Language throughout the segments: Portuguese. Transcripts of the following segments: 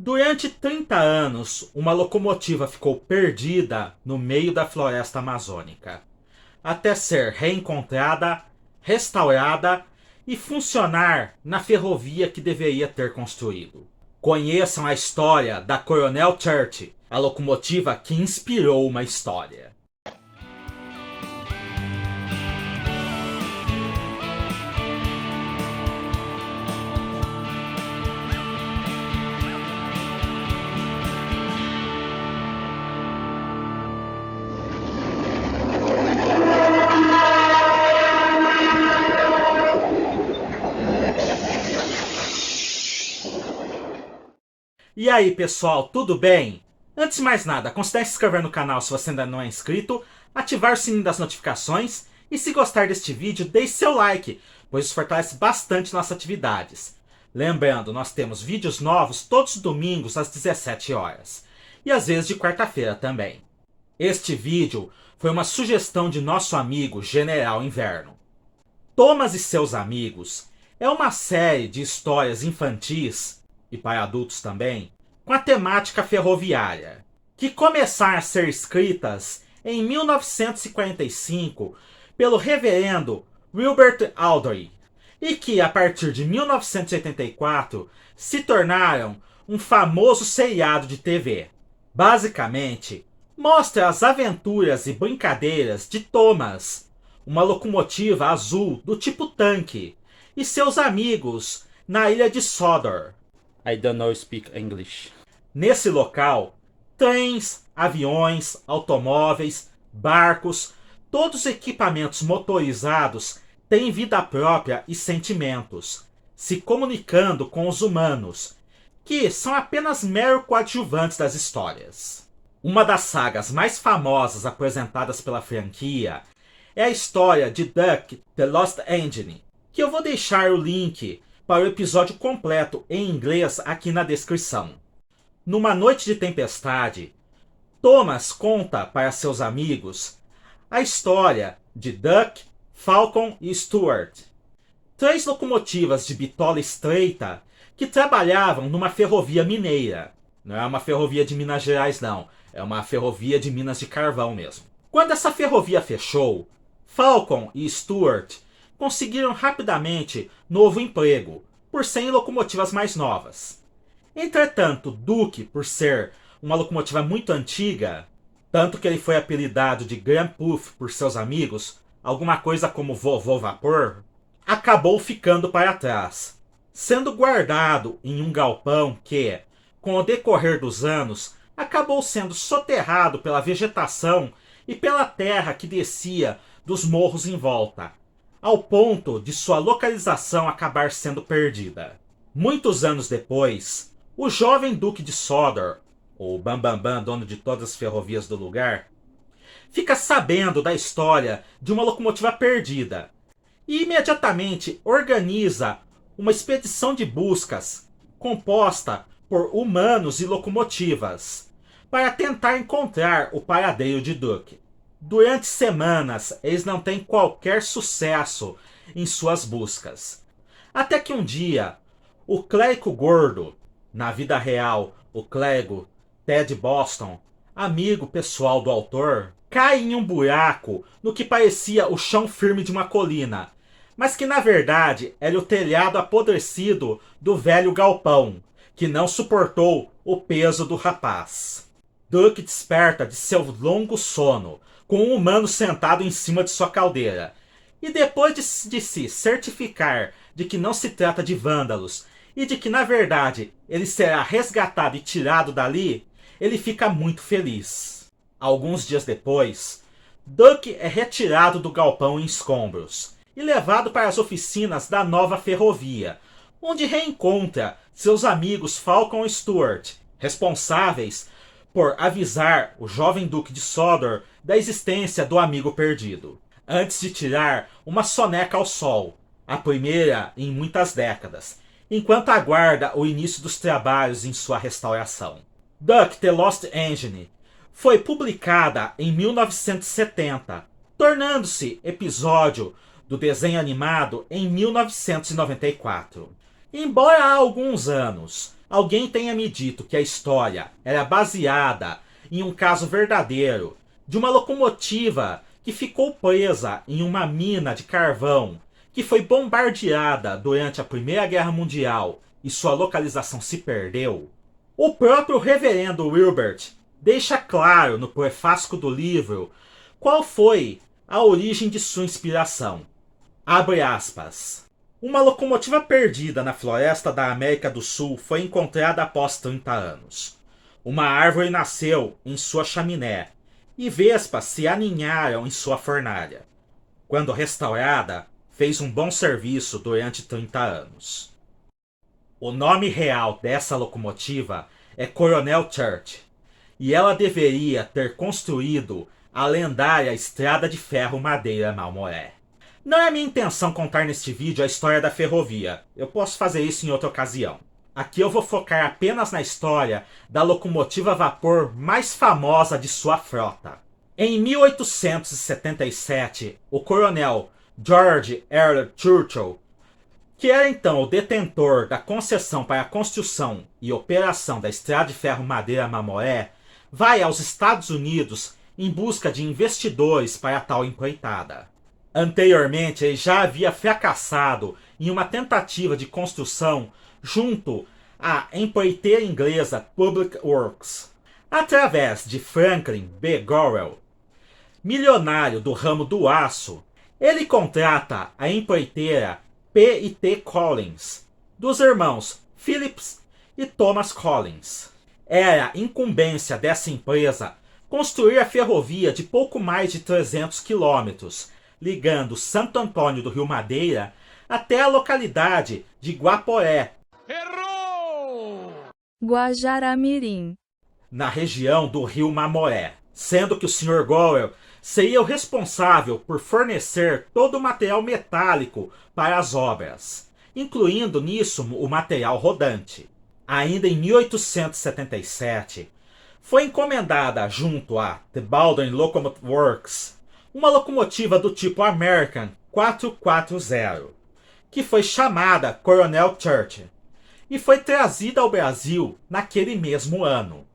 Durante 30 anos, uma locomotiva ficou perdida no meio da floresta amazônica, até ser reencontrada, restaurada e funcionar na ferrovia que deveria ter construído. Conheçam a história da Coronel Church, a locomotiva que inspirou uma história. E aí, pessoal, tudo bem? Antes de mais nada, considere se inscrever no canal se você ainda não é inscrito, ativar o sininho das notificações e, se gostar deste vídeo, deixe seu like, pois isso fortalece bastante nossas atividades. Lembrando, nós temos vídeos novos todos os domingos às 17 horas e às vezes de quarta-feira também. Este vídeo foi uma sugestão de nosso amigo General Inverno. Thomas e seus amigos é uma série de histórias infantis e para adultos também, com a temática ferroviária, que começaram a ser escritas em 1945 pelo reverendo Wilbert Awdry e que, a partir de 1984, se tornaram um famoso seriado de TV. Basicamente, mostra as aventuras e brincadeiras de Thomas, uma locomotiva azul do tipo tanque, e seus amigos na ilha de Sodor. I don't know speak English. Nesse local, trens, aviões, automóveis, barcos, todos os equipamentos motorizados têm vida própria e sentimentos, se comunicando com os humanos, que são apenas meros coadjuvantes das histórias. Uma das sagas mais famosas apresentadas pela franquia é a história de Duck, The Lost Engine, que eu vou deixar o link para o episódio completo em inglês aqui na descrição. Numa noite de tempestade, Thomas conta para seus amigos a história de Duck, Falcon e Stuart, três locomotivas de bitola estreita que trabalhavam numa ferrovia mineira. Não é uma ferrovia de Minas Gerais, não. É uma ferrovia de Minas de Carvão mesmo. Quando essa ferrovia fechou, Falcon e Stuart conseguiram rapidamente novo emprego, por serem locomotivas mais novas. Entretanto, Duke, por ser uma locomotiva muito antiga, tanto que ele foi apelidado de Grand Puff por seus amigos, alguma coisa como Vovô Vapor, acabou ficando para trás, sendo guardado em um galpão que, com o decorrer dos anos, acabou sendo soterrado pela vegetação e pela terra que descia dos morros em volta, ao ponto de sua localização acabar sendo perdida. Muitos anos depois, o jovem Duque de Sodor, o Bambambam, dono de todas as ferrovias do lugar, fica sabendo da história de uma locomotiva perdida e imediatamente organiza uma expedição de buscas composta por humanos e locomotivas para tentar encontrar o paradeiro de Duke. Durante semanas, eles não têm qualquer sucesso em suas buscas. Até que um dia, o clérigo gordo, na vida real, o clérigo Ted Boston, amigo pessoal do autor, cai em um buraco no que parecia o chão firme de uma colina, mas que na verdade era o telhado apodrecido do velho galpão, que não suportou o peso do rapaz. Duke desperta de seu longo sono, com um humano sentado em cima de sua caldeira. E depois de se certificar de que não se trata de vândalos e de que, na verdade, ele será resgatado e tirado dali, ele fica muito feliz. Alguns dias depois, Duke é retirado do galpão em escombros e levado para as oficinas da nova ferrovia, onde reencontra seus amigos Falcon e Stuart, responsáveis por avisar o jovem Duque de Sodor da existência do amigo perdido, antes de tirar uma soneca ao sol, a primeira em muitas décadas, enquanto aguarda o início dos trabalhos em sua restauração. Duck, The Lost Engine foi publicada em 1970, tornando-se episódio do desenho animado em 1994. Embora há alguns anos alguém tenha me dito que a história era baseada em um caso verdadeiro de uma locomotiva que ficou presa em uma mina de carvão que foi bombardeada durante a Primeira Guerra Mundial e sua localização se perdeu, o próprio reverendo Wilbert deixa claro no prefácio do livro qual foi a origem de sua inspiração. Abre aspas. Uma locomotiva perdida na floresta da América do Sul foi encontrada após 30 anos. Uma árvore nasceu em sua chaminé e vespas se aninharam em sua fornalha. Quando restaurada, fez um bom serviço durante 30 anos. O nome real dessa locomotiva é Coronel Church, e ela deveria ter construído a lendária Estrada de Ferro Madeira Malmoré. Não é minha intenção contar neste vídeo a história da ferrovia, eu posso fazer isso em outra ocasião. Aqui eu vou focar apenas na história da locomotiva a vapor mais famosa de sua frota. Em 1877, o coronel George R. Churchill, que era então o detentor da concessão para a construção e operação da Estrada de Ferro Madeira Malmoré, vai aos Estados Unidos em busca de investidores para tal empreitada. Anteriormente, ele já havia fracassado em uma tentativa de construção junto à empreiteira inglesa Public Works. Através de Franklin B. Gorrell, milionário do ramo do aço, ele contrata a empreiteira P&T Collins, dos irmãos Phillips e Thomas Collins. Era incumbência dessa empresa construir a ferrovia de pouco mais de 300 quilômetros, ligando Santo Antônio do Rio Madeira até a localidade de Guaporé, Guajará-Mirim, na região do Rio Mamoré, sendo que o Sr. Gorrell seria o responsável por fornecer todo o material metálico para as obras, incluindo nisso o material rodante. Ainda em 1877, foi encomendada junto à The Baldwin Locomotive Works uma locomotiva do tipo American 440, que foi chamada Coronel Church, e foi trazida ao Brasil naquele mesmo ano.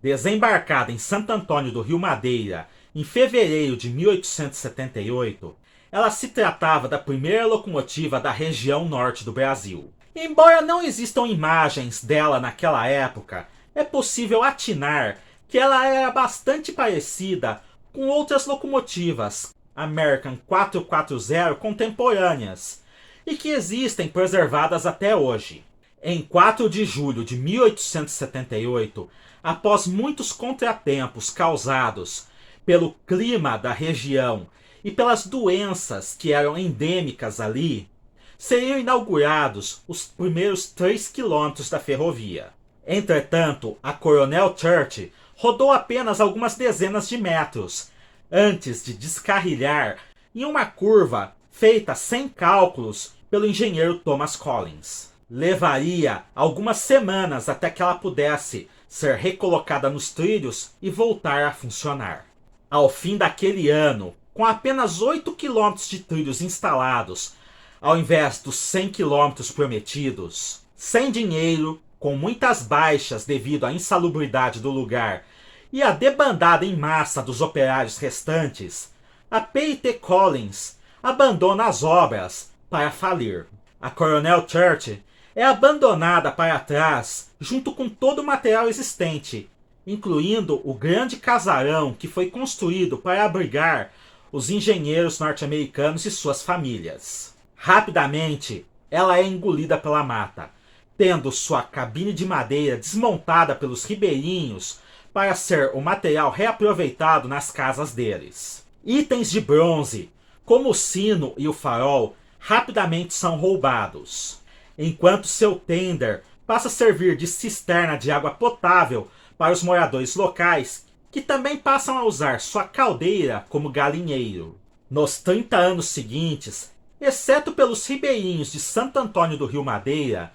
Desembarcada em Santo Antônio do Rio Madeira em fevereiro de 1878, ela se tratava da primeira locomotiva da região norte do Brasil. Embora não existam imagens dela naquela época, é possível atinar que ela era bastante parecida com outras locomotivas American 440 contemporâneas e que existem preservadas até hoje. Em 4 de julho de 1878, após muitos contratempos causados pelo clima da região e pelas doenças que eram endêmicas ali, seriam inaugurados os primeiros 3 quilômetros da ferrovia. Entretanto, a Coronel Church rodou apenas algumas dezenas de metros antes de descarrilhar em uma curva feita sem cálculos pelo engenheiro Thomas Collins. Levaria algumas semanas até que ela pudesse ser recolocada nos trilhos e voltar a funcionar. Ao fim daquele ano, com apenas 8 quilômetros de trilhos instalados, ao invés dos 100 quilômetros prometidos, sem dinheiro, com muitas baixas devido à insalubridade do lugar e a debandada em massa dos operários restantes, a P&T Collins abandona as obras para falir. A Coronel Church é abandonada para trás junto com todo o material existente, incluindo o grande casarão que foi construído para abrigar os engenheiros norte-americanos e suas famílias. Rapidamente, ela é engolida pela mata, tendo sua cabine de madeira desmontada pelos ribeirinhos para ser o material reaproveitado nas casas deles. Itens de bronze, como o sino e o farol, rapidamente são roubados, enquanto seu tender passa a servir de cisterna de água potável para os moradores locais, que também passam a usar sua caldeira como galinheiro. Nos 30 anos seguintes, exceto pelos ribeirinhos de Santo Antônio do Rio Madeira,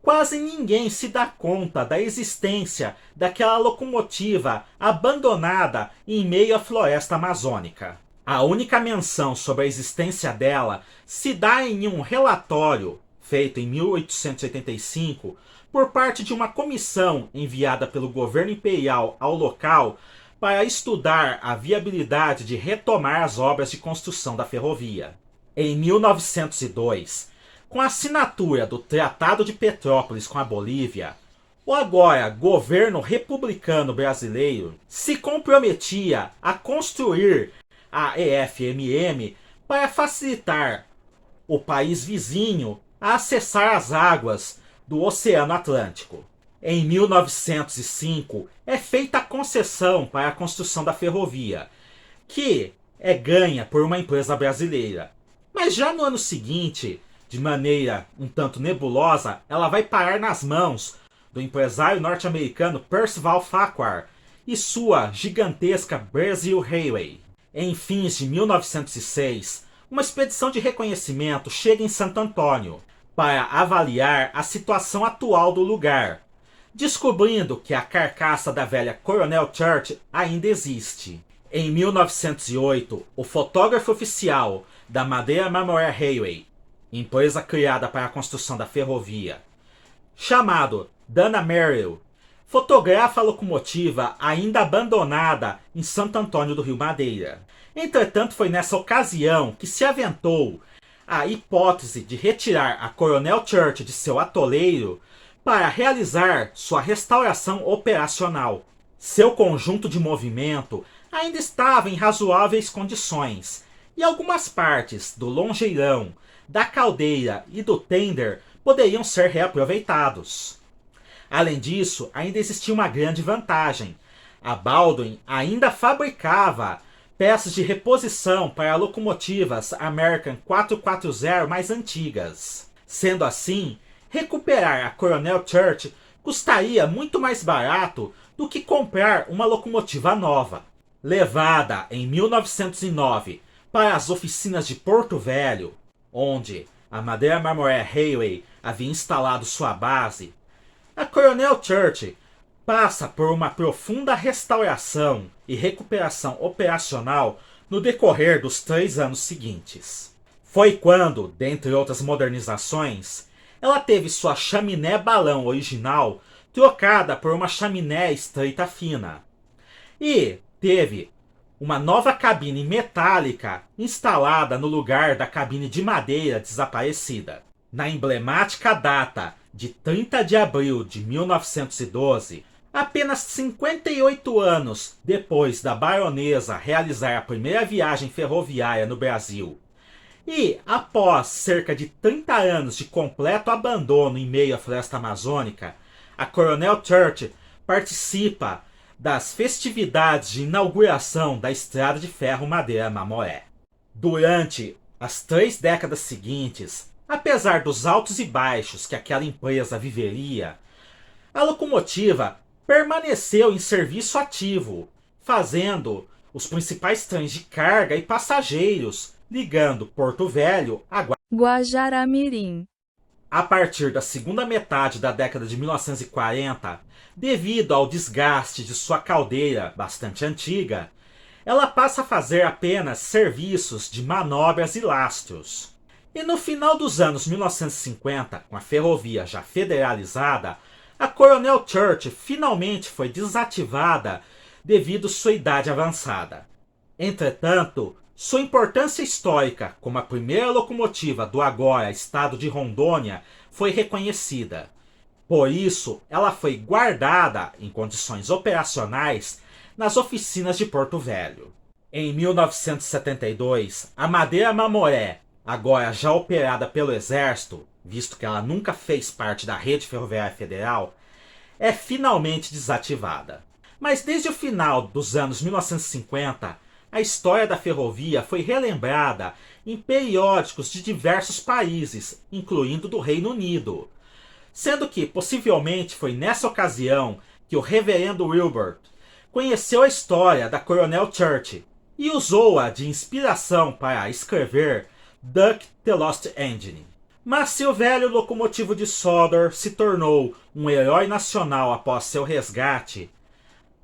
quase ninguém se dá conta da existência daquela locomotiva abandonada em meio à floresta amazônica. A única menção sobre a existência dela se dá em um relatório feito em 1885 por parte de uma comissão enviada pelo governo imperial ao local para estudar a viabilidade de retomar as obras de construção da ferrovia. Em 1902, com a assinatura do Tratado de Petrópolis com a Bolívia, o agora governo republicano brasileiro se comprometia a construir a EFMM para facilitar o país vizinho a acessar as águas do Oceano Atlântico. Em 1905, é feita a concessão para a construção da ferrovia, que é ganha por uma empresa brasileira. Mas já no ano seguinte, de maneira um tanto nebulosa, ela vai parar nas mãos do empresário norte-americano Percival Farquhar e sua gigantesca Brazil Railway. Em fins de 1906, uma expedição de reconhecimento chega em Santo Antônio para avaliar a situação atual do lugar, descobrindo que a carcaça da velha Coronel Church ainda existe. Em 1908, o fotógrafo oficial da Madeira Marmoré Railway, empresa criada para a construção da ferrovia, chamado Dana Merrill, fotografa a locomotiva ainda abandonada em Santo Antônio do Rio Madeira. Entretanto, foi nessa ocasião que se aventou a hipótese de retirar a Coronel Church de seu atoleiro para realizar sua restauração operacional. Seu conjunto de movimento ainda estava em razoáveis condições, e algumas partes do longeirão, da caldeira e do tender poderiam ser reaproveitados. Além disso, ainda existia uma grande vantagem. A Baldwin ainda fabricava peças de reposição para locomotivas American 440 mais antigas. Sendo assim, recuperar a Coronel Church custaria muito mais barato do que comprar uma locomotiva nova. Levada em 1909 para as oficinas de Porto Velho, onde a Madeira Marmoré Railway havia instalado sua base, a Coronel Church passa por uma profunda restauração e recuperação operacional no decorrer dos 3 anos seguintes. Foi quando, dentre outras modernizações, ela teve sua chaminé balão original trocada por uma chaminé estreita fina. E teve uma nova cabine metálica instalada no lugar da cabine de madeira desaparecida. Na emblemática data de 30 de abril de 1912, apenas 58 anos depois da baronesa realizar a primeira viagem ferroviária no Brasil, e após cerca de 30 anos de completo abandono em meio à floresta amazônica, a Coronel Church participa das festividades de inauguração da Estrada de Ferro Madeira Marmoré. Durante as 3 décadas seguintes, apesar dos altos e baixos que aquela empresa viveria, a locomotiva permaneceu em serviço ativo, fazendo os principais trens de carga e passageiros, ligando Porto Velho a Guajará-Mirim. A partir da segunda metade da década de 1940, devido ao desgaste de sua caldeira bastante antiga, ela passa a fazer apenas serviços de manobras e lastros. E no final dos anos 1950, com a ferrovia já federalizada, a Coronel Church finalmente foi desativada devido à sua idade avançada. Entretanto, sua importância histórica como a primeira locomotiva do agora estado de Rondônia foi reconhecida. Por isso, ela foi guardada em condições operacionais nas oficinas de Porto Velho. Em 1972, a Madeira Marmoré, agora já operada pelo Exército, visto que ela nunca fez parte da rede ferroviária federal, é finalmente desativada. Mas desde o final dos anos 1950, a história da ferrovia foi relembrada em periódicos de diversos países, incluindo do Reino Unido. Sendo que, possivelmente, foi nessa ocasião que o reverendo Wilbert conheceu a história da Coronel Church e usou-a de inspiração para escrever Duck the Lost Engine. Mas se o velho locomotivo de Sodor se tornou um herói nacional após seu resgate,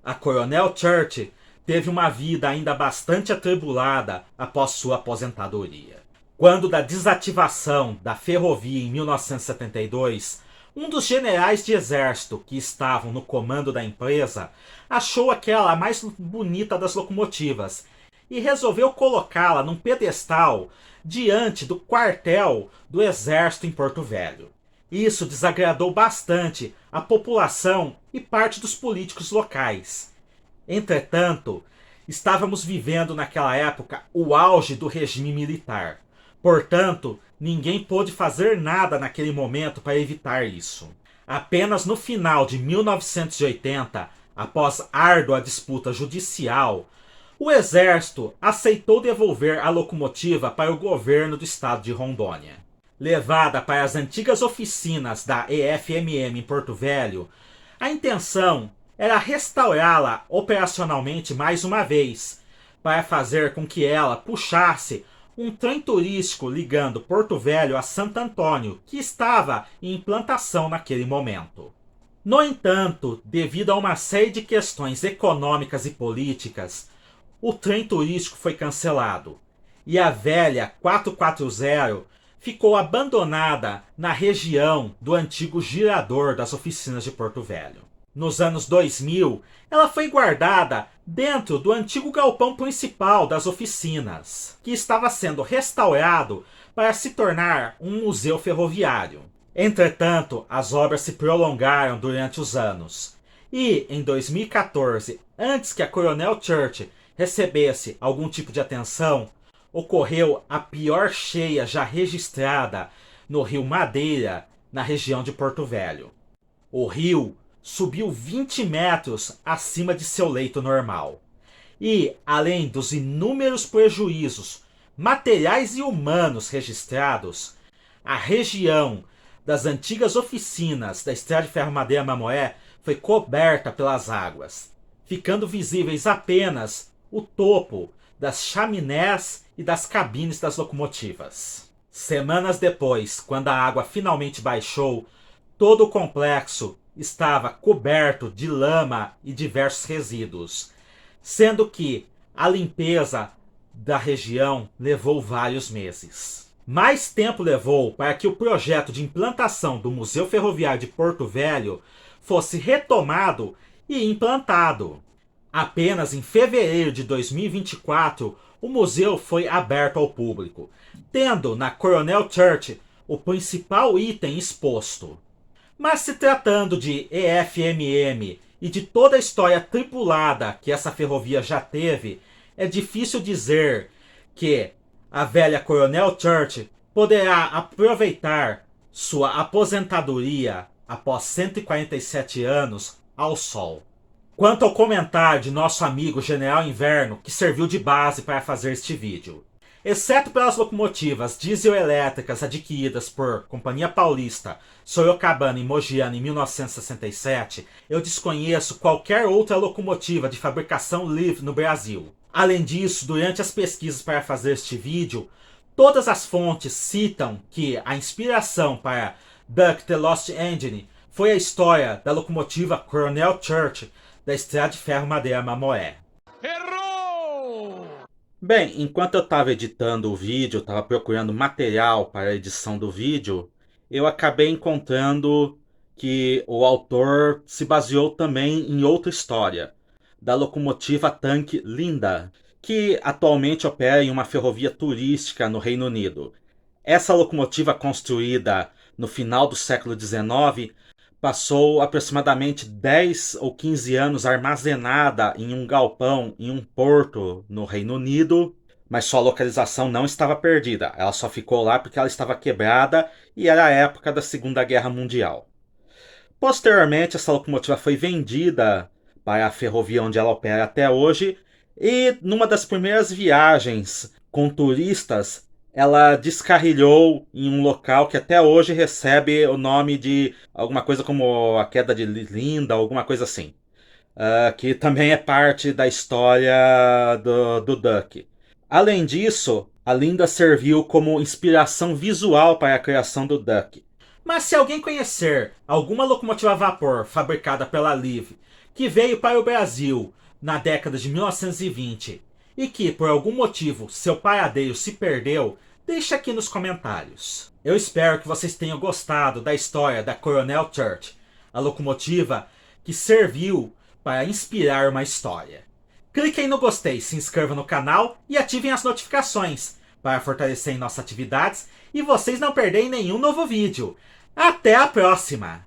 a Coronel Church teve uma vida ainda bastante atribulada após sua aposentadoria. Quando da desativação da ferrovia em 1972, Um dos generais de exército que estavam no comando da empresa achou aquela a mais bonita das locomotivas e resolveu colocá-la num pedestal diante do quartel do exército em Porto Velho. Isso desagradou bastante a população e parte dos políticos locais. Entretanto, estávamos vivendo naquela época o auge do regime militar. Portanto, ninguém pôde fazer nada naquele momento para evitar isso. Apenas no final de 1980, após árdua disputa judicial, o exército aceitou devolver a locomotiva para o governo do estado de Rondônia. Levada para as antigas oficinas da EFMM em Porto Velho, a intenção era restaurá-la operacionalmente mais uma vez, para fazer com que ela puxasse um trem turístico ligando Porto Velho a Santo Antônio, que estava em implantação naquele momento. No entanto, devido a uma série de questões econômicas e políticas, o trem turístico foi cancelado e a velha 440 ficou abandonada na região do antigo girador das oficinas de Porto Velho. Nos anos 2000, ela foi guardada dentro do antigo galpão principal das oficinas, que estava sendo restaurado para se tornar um museu ferroviário. Entretanto, as obras se prolongaram durante os anos. E, em 2014, antes que a Coronel Church recebesse algum tipo de atenção, ocorreu a pior cheia já registrada no rio Madeira, na região de Porto Velho. O rio subiu 20 metros acima de seu leito normal. E, além dos inúmeros prejuízos materiais e humanos registrados, a região das antigas oficinas da Estrada de Ferro Madeira Mamoé foi coberta pelas águas, ficando visíveis apenas o topo das chaminés e das cabines das locomotivas. Semanas depois, quando a água finalmente baixou, todo o complexo estava coberto de lama e diversos resíduos, sendo que a limpeza da região levou vários meses. Mais tempo levou para que o projeto de implantação do Museu Ferroviário de Porto Velho fosse retomado e implantado. Apenas em fevereiro de 2024, o museu foi aberto ao público, tendo na Coronel Church o principal item exposto. Mas se tratando de EFMM e de toda a história tripulada que essa ferrovia já teve, é difícil dizer que a velha Coronel Church poderá aproveitar sua aposentadoria após 147 anos ao sol. Quanto ao comentário de nosso amigo General Inverno, que serviu de base para fazer este vídeo. Exceto pelas locomotivas diesel-elétricas adquiridas por Companhia Paulista, Sorocabana e Mogiana em 1967, eu desconheço qualquer outra locomotiva de fabricação livre no Brasil. Além disso, durante as pesquisas para fazer este vídeo, todas as fontes citam que a inspiração para Duck the Lost Engine foi a história da locomotiva Coronel Church da Estrada de Ferro Madeira Mamoé. Errou! Bem, enquanto eu estava editando o vídeo, estava procurando material para a edição do vídeo, eu acabei encontrando que o autor se baseou também em outra história, da locomotiva tanque Linda, que atualmente opera em uma ferrovia turística no Reino Unido. Essa locomotiva, construída no final do século XIX, passou aproximadamente 10 ou 15 anos armazenada em um galpão em um porto no Reino Unido, mas sua localização não estava perdida. Ela só ficou lá porque ela estava quebrada e era a época da Segunda Guerra Mundial. Posteriormente, essa locomotiva foi vendida para a ferrovia onde ela opera até hoje, e numa das primeiras viagens com turistas, ela descarrilhou em um local que até hoje recebe o nome de alguma coisa como a queda de Linda, alguma coisa assim. Que também é parte da história do Duck. Além disso, a Linda serviu como inspiração visual para a criação do Duck. Mas se alguém conhecer alguma locomotiva a vapor fabricada pela Liv que veio para o Brasil na década de 1920 e que, por algum motivo, seu paradeiro se perdeu, Deixe aqui nos comentários. Eu espero que vocês tenham gostado da história da Coronel Church, a locomotiva que serviu para inspirar uma história. Cliquem no gostei, se inscrevam no canal e ativem as notificações para fortalecerem nossas atividades e vocês não perderem nenhum novo vídeo. Até a próxima!